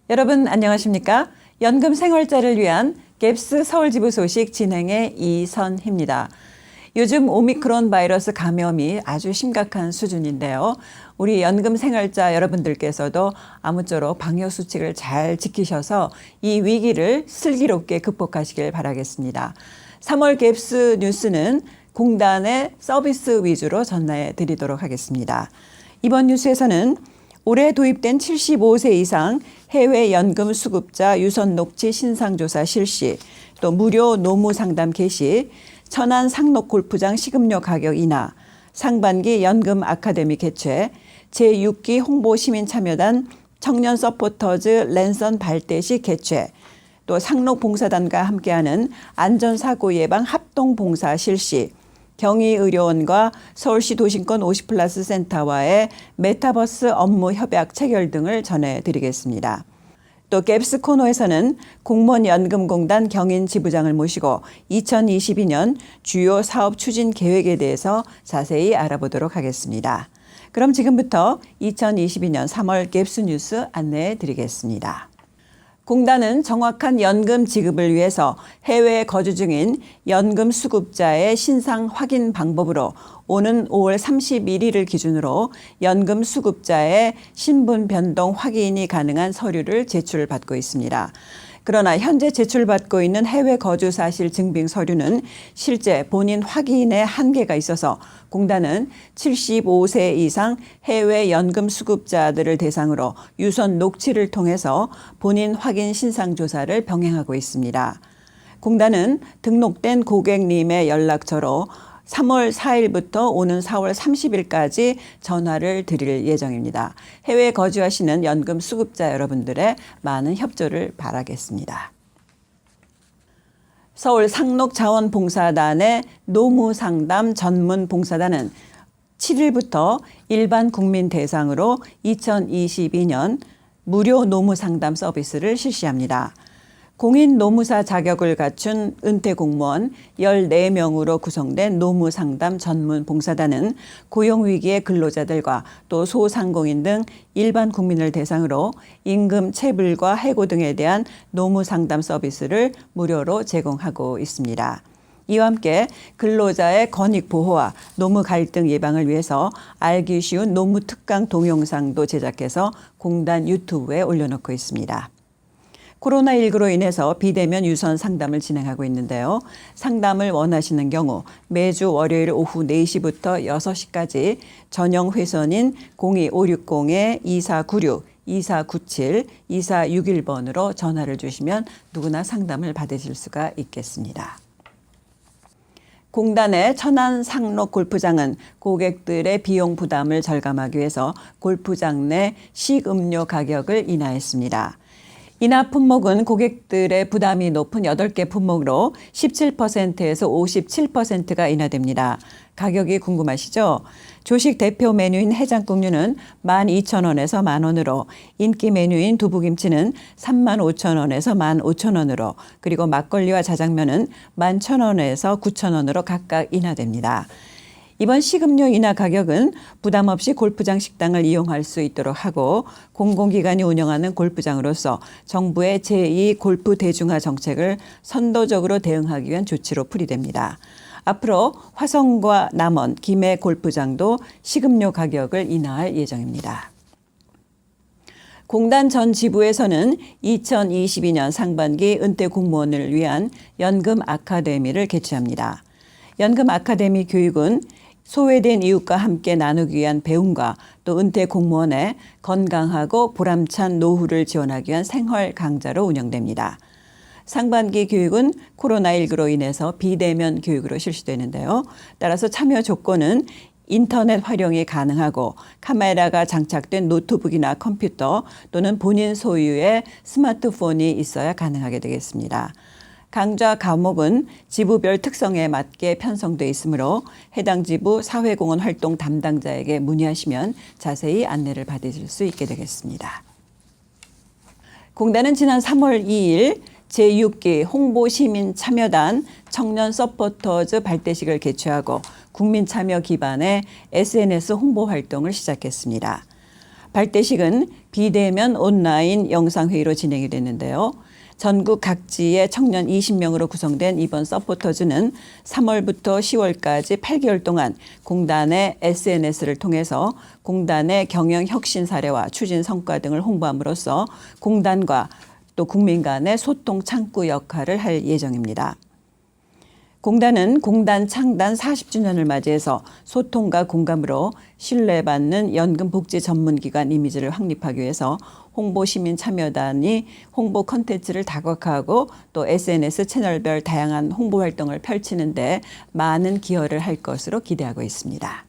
여러분 안녕하십니까? 연금 생활자를 위한 갭스 서울지부 소식 진행의 이선희입니다. 요즘 오미크론 바이러스 감염이 아주 심각한 수준인데요. 우리 연금 생활자 여러분들께서도 아무쪼록 방역수칙을 잘 지키셔서 이 위기를 슬기롭게 극복하시길 바라겠습니다. 3월 갭스 뉴스는 공단의 서비스 위주로 전해 드리도록 하겠습니다. 이번 뉴스에서는 올해 도입된 75세 이상 해외 연금 수급자 유선 녹취 신상조사 실시, 또 무료 노무 상담 개시, 천안 상록 골프장 식음료 가격 인하, 상반기 연금 아카데미 개최, 제6기 홍보 시민 참여단 청년 서포터즈 랜선 발대식 개최, 또 상록 봉사단과 함께하는 안전사고 예방 합동 봉사 실시, 경희의료원과 서울시 도심권 50플러스 센터와의 메타버스 업무 협약 체결 등을 전해드리겠습니다. 또 갭스 코너에서는 공무원연금공단 경인 지부장을 모시고 2022년 주요 사업 추진 계획에 대해서 자세히 알아보도록 하겠습니다. 그럼 지금부터 2022년 3월 갭스 뉴스 안내해 드리겠습니다. 공단은 정확한 연금 지급을 위해서 해외에 거주 중인 연금 수급자의 신상 확인 방법으로 오는 5월 31일을 기준으로 연금 수급자의 신분 변동 확인이 가능한 서류를 제출받고 있습니다. 그러나 현재 제출받고 있는 해외 거주 사실 증빙 서류는 실제 본인 확인에 한계가 있어서 공단은 75세 이상 해외 연금 수급자들을 대상으로 유선 녹취를 통해서 본인 확인 신상 조사를 병행하고 있습니다. 공단은 등록된 고객님의 연락처로 3월 4일부터 오는 4월 30일까지 전화를 드릴 예정입니다. 해외에 거주하시는 연금 수급자 여러분들의 많은 협조를 바라겠습니다. 서울 상록자원봉사단의 노무상담 전문 봉사단은 7일부터 일반 국민 대상으로 2022년 무료 노무상담 서비스를 실시합니다. 공인 노무사 자격을 갖춘 은퇴 공무원 14명으로 구성된 노무상담 전문 봉사단은 고용위기의 근로자들과 또 소상공인 등 일반 국민을 대상으로 임금 체불과 해고 등에 대한 노무상담 서비스를 무료로 제공하고 있습니다. 이와 함께 근로자의 권익 보호와 노무 갈등 예방을 위해서 알기 쉬운 노무 특강 동영상도 제작해서 공단 유튜브에 올려놓고 있습니다. 코로나19로 인해서 비대면 유선 상담을 진행하고 있는데요. 상담을 원하시는 경우 매주 월요일 오후 4시부터 6시까지 전용 회선인 02560-2496, 2497, 2461번으로 전화를 주시면 누구나 상담을 받으실 수가 있겠습니다. 공단의 천안 상록 골프장은 고객들의 비용 부담을 절감하기 위해서 골프장 내 식음료 가격을 인하했습니다. 인하 품목은 고객들의 부담이 높은 8개 품목으로 17%에서 57%가 인하됩니다. 가격이 궁금하시죠? 조식 대표 메뉴인 해장국류는 12,000원에서 만원으로, 인기 메뉴인 두부김치는 35,000원에서 15,000원으로, 그리고 막걸리와 자장면은 11,000원에서 9,000원으로 각각 인하됩니다. 이번 식음료 인하 가격은 부담 없이 골프장 식당을 이용할 수 있도록 하고 공공기관이 운영하는 골프장으로서 정부의 제2 골프 대중화 정책을 선도적으로 대응하기 위한 조치로 풀이됩니다. 앞으로 화성과 남원, 김해 골프장도 식음료 가격을 인하할 예정입니다. 공단 전 지부에서는 2022년 상반기 은퇴 공무원을 위한 연금 아카데미를 개최합니다. 연금 아카데미 교육은 소외된 이웃과 함께 나누기 위한 배움과 또 은퇴 공무원의 건강하고 보람찬 노후를 지원하기 위한 생활 강좌로 운영됩니다. 상반기 교육은 코로나19로 인해서 비대면 교육으로 실시되는데요. 따라서 참여 조건은 인터넷 활용이 가능하고 카메라가 장착된 노트북이나 컴퓨터 또는 본인 소유의 스마트폰이 있어야 가능하게 되겠습니다. 강좌 과목은 지부별 특성에 맞게 편성돼 있으므로 해당 지부 사회공헌 활동 담당자에게 문의하시면 자세히 안내를 받으실 수 있게 되겠습니다. 공단은 지난 3월 2일 제6기 홍보시민 참여단 청년 서포터즈 발대식을 개최하고 국민 참여 기반의 SNS 홍보 활동을 시작했습니다. 발대식은 비대면 온라인 영상회의로 진행이 됐는데요. 전국 각지의 청년 20명으로 구성된 이번 서포터즈는 3월부터 10월까지 8개월 동안 공단의 SNS를 통해서 공단의 경영 혁신 사례와 추진 성과 등을 홍보함으로써 공단과 또 국민 간의 소통 창구 역할을 할 예정입니다. 공단은 공단 창단 40주년을 맞이해서 소통과 공감으로 신뢰받는 연금복지 전문기관 이미지를 확립하기 위해서 홍보시민 참여단이 홍보 콘텐츠를 다각화하고 또 SNS 채널별 다양한 홍보 활동을 펼치는 데 많은 기여를 할 것으로 기대하고 있습니다.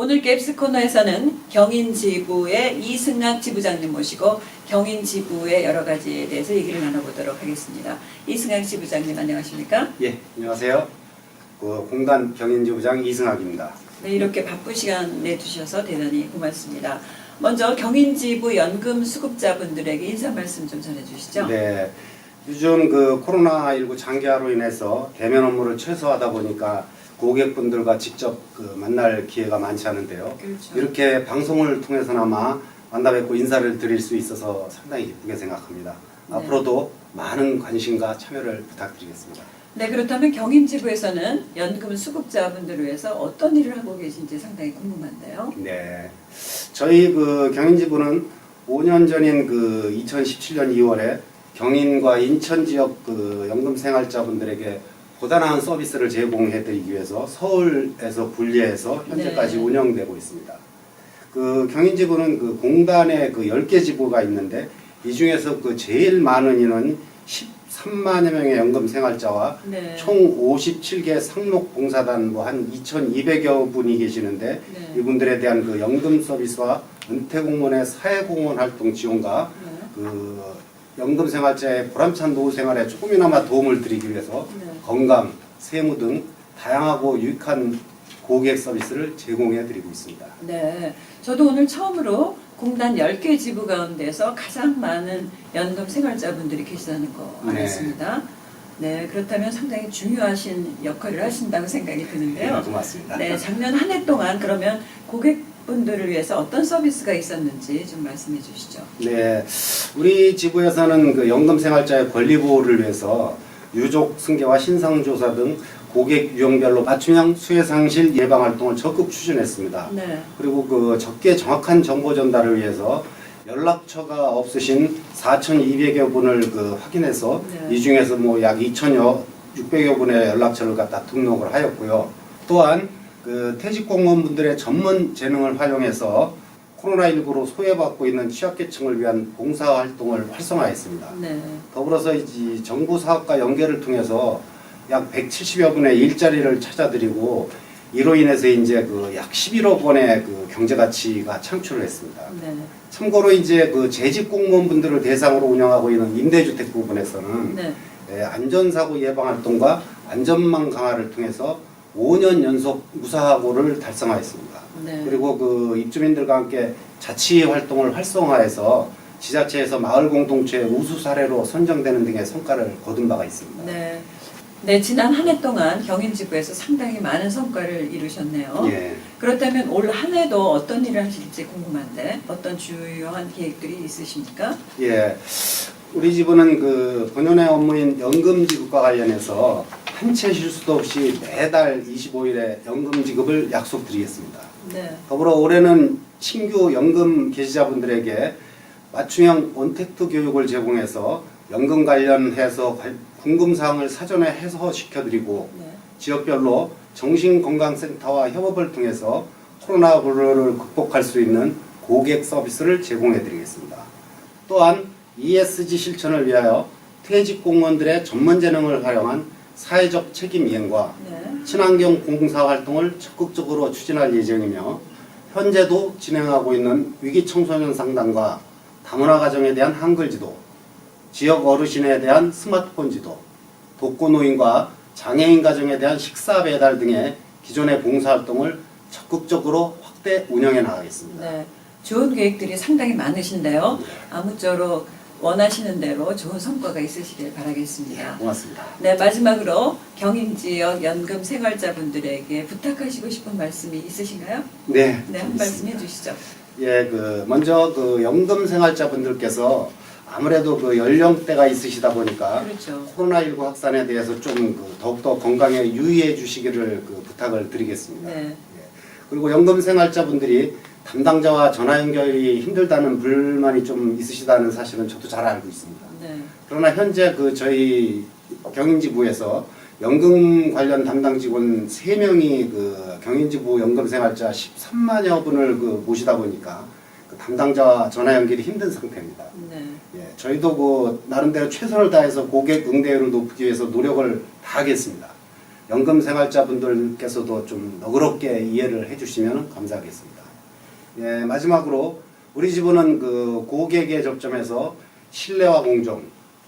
오늘 갭스 코너에서는 경인지부의 이승학 지부장님 모시고 경인지부의 여러 가지에 대해서 얘기를 나눠보도록 하겠습니다. 이승학 지부장님 안녕하십니까? 예, 안녕하세요. 공단 경인지부장 이승학입니다. 네, 이렇게 바쁜 시간 내주셔서 대단히 고맙습니다. 먼저 경인지부 연금 수급자분들에게 인사 말씀 좀 전해주시죠. 네, 요즘 코로나19 장기화로 인해서 대면 업무를 최소화하다 보니까 고객분들과 직접 만날 기회가 많지 않은데요. 그렇죠. 이렇게 방송을 통해서나마 만나 뵙고 인사를 드릴 수 있어서 상당히 기쁘게 생각합니다. 네. 앞으로도 많은 관심과 참여를 부탁드리겠습니다. 네, 그렇다면 경인지부에서는 연금 수급자분들을 위해서 어떤 일을 하고 계신지 상당히 궁금한데요. 네, 저희 경인지부는 5년 전인 2017년 2월에 경인과 인천 지역 연금생활자분들에게 보다 나은 서비스를 제공해드리기 위해서 서울에서 분리해서 현재까지 네. 운영되고 있습니다. 경인지부는 공단에 10개 지부가 있는데 이 중에서 제일 많은 인원 13만여 명의 연금생활자와 네. 총 57개 상록봉사단 한 2,200여 분이 계시는데 네. 이분들에 대한 연금 서비스와 은퇴공무원의 사회공헌 활동 지원과 네. 연금생활자의 보람찬 노후 생활에 조금이나마 도움을 드리기 위해서 네. 건강, 세무 등 다양하고 유익한 고객 서비스를 제공해 드리고 있습니다. 네, 저도 오늘 처음으로 공단 10개 지부 가운데서 가장 많은 연금 생활자분들이 계시다는 거 알았습니다. 네, 그렇다면 상당히 중요하신 역할을 하신다고 생각이 드는데요. 네, 고맙습니다. 네, 작년 한 해 동안 그러면 고객분들을 위해서 어떤 서비스가 있었는지 좀 말씀해 주시죠. 네, 우리 지부에서는 연금생활자의 권리 보호를 위해서 유족 승계와 신상조사 등 고객 유형별로 맞춤형 수혜상실 예방 활동을 적극 추진했습니다. 네. 그리고 적게 정확한 정보 전달을 위해서 연락처가 없으신 4,200여 분을 확인해서 네. 이 중에서 약 2,600여 분의 연락처를 갖다 등록을 하였고요. 또한 퇴직 공무원분들의 전문 재능을 활용해서 코로나19로 소외받고 있는 취약계층을 위한 봉사활동을 활성화했습니다. 네. 더불어서 이 정부 사업과 연계를 통해서 약 170여 분의 일자리를 찾아드리고 이로 인해서 이제 약 11억 원의 경제 가치가 창출을 했습니다. 네. 참고로 이제 재직 공무원분들을 대상으로 운영하고 있는 임대주택 부분에서는 네. 안전사고 예방 활동과 안전망 강화를 통해서 5년 연속 무사고를 달성하였습니다. 네. 그리고 입주민들과 함께 자치 활동을 활성화해서 지자체에서 마을 공동체 우수 사례로 선정되는 등의 성과를 거둔 바가 있습니다. 네. 네, 지난 한 해 동안 경인지부에서 상당히 많은 성과를 이루셨네요. 예. 그렇다면 올 한 해도 어떤 일을 하실지 궁금한데 어떤 주요한 계획들이 있으십니까? 예. 우리 지부는 본연의 업무인 연금 지급과 관련해서 한 채 실수도 없이 매달 25일에 연금 지급을 약속드리겠습니다. 네. 더불어 올해는 신규 연금 계시자분들에게 맞춤형 온택트 교육을 제공해서 연금 관련해서 궁금사항을 사전에 해소시켜드리고 네. 지역별로 정신건강센터와 협업을 통해서 코로나19를 극복할 수 있는 고객 서비스를 제공해드리겠습니다. 또한 ESG 실천을 위하여 퇴직 공무원들의 전문 재능을 활용한 사회적 책임 이행과 네. 친환경 봉사 활동을 적극적으로 추진할 예정이며 현재도 진행하고 있는 위기 청소년 상담과 다문화 가정에 대한 한글 지도, 지역 어르신에 대한 스마트폰 지도, 독거노인과 장애인 가정에 대한 식사 배달 등의 기존의 봉사활동을 적극적으로 확대 운영해 나가겠습니다. 네. 좋은 계획들이 상당히 많으신데요. 아무쪼록 원하시는 대로 좋은 성과가 있으시길 바라겠습니다. 고맙습니다. 네, 마지막으로 경인 지역 연금 생활자분들에게 부탁하시고 싶은 말씀이 있으신가요? 네, 네, 한 말씀 해주시죠. 예, 먼저 연금 생활자분들께서 아무래도 연령대가 있으시다 보니까 그렇죠. 코로나19 확산에 대해서 좀 더욱더 건강에 유의해 주시기를 부탁을 드리겠습니다. 네. 예. 그리고 연금 생활자분들이 담당자와 전화 연결이 힘들다는 불만이 좀 있으시다는 사실은 저도 잘 알고 있습니다. 네. 그러나 현재 저희 경인지부에서 연금 관련 담당 직원 3명이 경인지부 연금생활자 13만여 분을 모시다 보니까 담당자와 전화 연결이 힘든 상태입니다. 네. 예, 저희도 나름대로 최선을 다해서 고객 응대율을 높이기 위해서 노력을 다하겠습니다. 연금생활자분들께서도 좀 너그럽게 이해를 해주시면 감사하겠습니다. 예, 마지막으로 우리 지부는 고객에 접점해서 신뢰와 공정,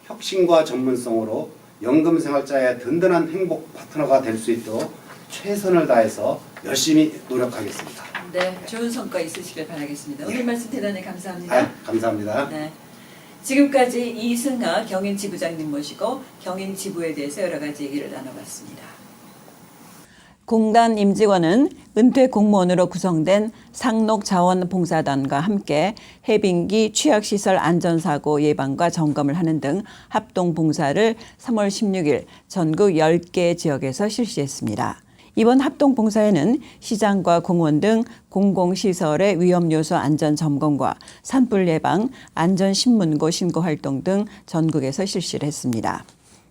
혁신과 전문성으로 연금 생활자의 든든한 행복 파트너가 될 수 있도록 최선을 다해서 열심히 노력하겠습니다. 네, 좋은 성과 있으시길 바라겠습니다. 오늘 말씀 대단히 감사합니다. 감사합니다. 네. 지금까지 이승하 경인지부장님 모시고 경인지부에 대해서 여러 가지 얘기를 나눠봤습니다. 공단 임직원은 은퇴 공무원으로 구성된 상록자원봉사단과 함께 해빙기 취약시설 안전사고 예방과 점검을 하는 등 합동봉사를 3월 16일 전국 10개 지역에서 실시했습니다. 이번 합동봉사에는 시장과 공원 등 공공시설의 위험요소 안전점검과 산불 예방, 안전신문고 신고 활동 등 전국에서 실시를 했습니다.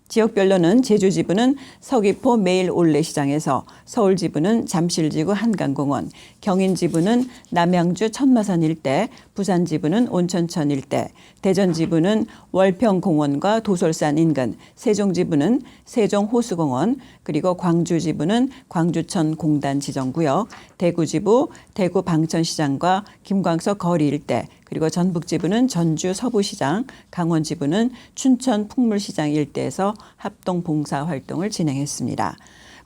지역별로는 제주지부는 서귀포 매일올레시장에서, 서울지부는 잠실지구 한강공원, 경인지부는 남양주 천마산 일대, 부산지부는 온천천 일대, 대전지부는 월평공원과 도솔산 인근, 세종지부는 세종호수공원, 그리고 광주지부는 광주천 공단 지정구역, 대구지부 대구 방천시장과 김광석 거리 일대, 그리고 전북지부는 전주 서부시장, 강원지부는 춘천 풍물시장 일대에서 합동 봉사 활동을 진행했습니다.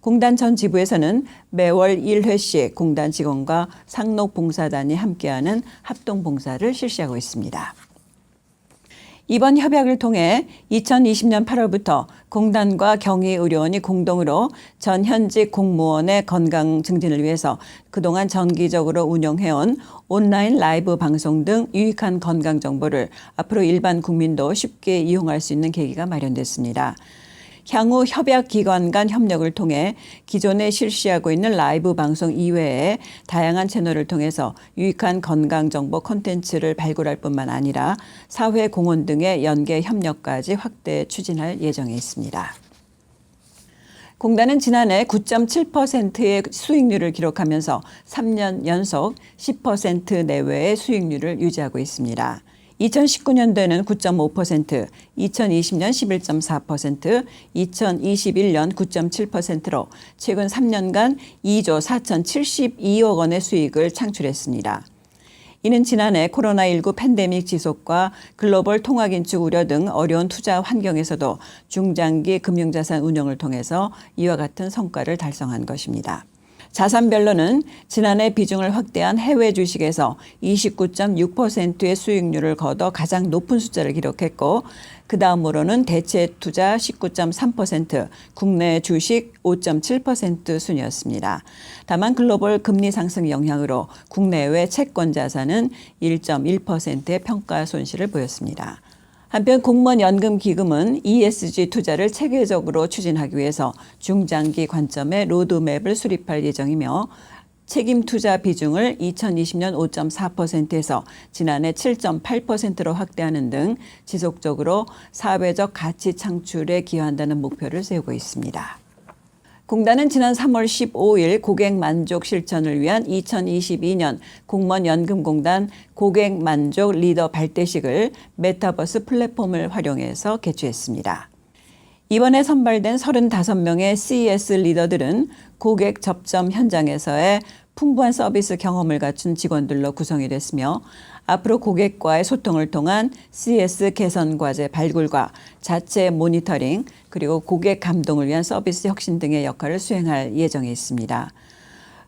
공단 전 지부에서는 매월 1회씩 공단 직원과 상록봉사단이 함께하는 합동 봉사를 실시하고 있습니다. 이번 협약을 통해 2020년 8월부터 공단과 경희의료원이 공동으로 전 현직 공무원의 건강 증진을 위해서 그동안 정기적으로 운영해온 온라인 라이브 방송 등 유익한 건강 정보를 앞으로 일반 국민도 쉽게 이용할 수 있는 계기가 마련됐습니다. 향후 협약기관 간 협력을 통해 기존에 실시하고 있는 라이브 방송 이외에 다양한 채널을 통해서 유익한 건강정보 콘텐츠를 발굴할 뿐만 아니라 사회 공헌 등의 연계 협력까지 확대 추진할 예정에 있습니다. 공단은 지난해 9.7%의 수익률을 기록하면서 3년 연속 10% 내외의 수익률을 유지하고 있습니다. 2019년도에는 9.5%, 2020년 11.4%, 2021년 9.7%로 최근 3년간 2조 4,072억 원의 수익을 창출했습니다. 이는 지난해 코로나19 팬데믹 지속과 글로벌 통화 긴축 우려 등 어려운 투자 환경에서도 중장기 금융자산 운용을 통해서 이와 같은 성과를 달성한 것입니다. 자산별로는 지난해 비중을 확대한 해외 주식에서 29.6%의 수익률을 거둬 가장 높은 숫자를 기록했고, 그 다음으로는 대체 투자 19.3%, 국내 주식 5.7% 순이었습니다. 다만 글로벌 금리 상승 영향으로 국내외 채권 자산은 1.1%의 평가 손실을 보였습니다. 한편 공무원 연금기금은 ESG 투자를 체계적으로 추진하기 위해서 중장기 관점의 로드맵을 수립할 예정이며 책임 투자 비중을 2020년 5.4%에서 지난해 7.8%로 확대하는 등 지속적으로 사회적 가치 창출에 기여한다는 목표를 세우고 있습니다. 공단은 지난 3월 15일 고객 만족 실천을 위한 2022년 공무원 연금공단 고객 만족 리더 발대식을 메타버스 플랫폼을 활용해서 개최했습니다. 이번에 선발된 35명의 CES 리더들은 고객 접점 현장에서의 풍부한 서비스 경험을 갖춘 직원들로 구성이 됐으며 앞으로 고객과의 소통을 통한 CS 개선 과제 발굴과 자체 모니터링 그리고 고객 감동을 위한 서비스 혁신 등의 역할을 수행할 예정에 있습니다.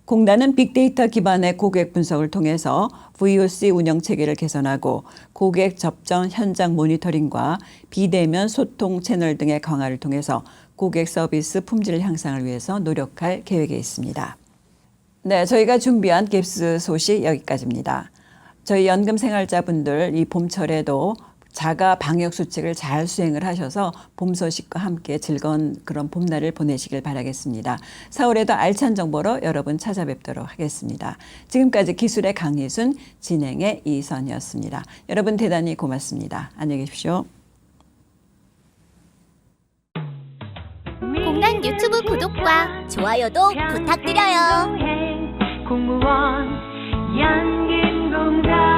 공단은 빅데이터 기반의 고객 분석을 통해서 VOC 운영 체계를 개선하고 고객 접전 현장 모니터링과 비대면 소통 채널 등의 강화를 통해서 고객 서비스 품질 향상을 위해서 노력할 계획에 있습니다. 네, 저희가 준비한 갭스 소식 여기까지입니다. 저희 연금생활자분들 이 봄철에도 자가 방역 수칙을 잘 수행을 하셔서 봄 소식과 함께 즐거운 그런 봄날을 보내시길 바라겠습니다. 4월에도 알찬 정보로 여러분 찾아뵙도록 하겠습니다. 지금까지 기술의 강희순, 진행의 이선이었습니다. 여러분 대단히 고맙습니다. 안녕히 계십시오. 공단 유튜브 구독과 좋아요도 부탁드려요. 공무원 연금공단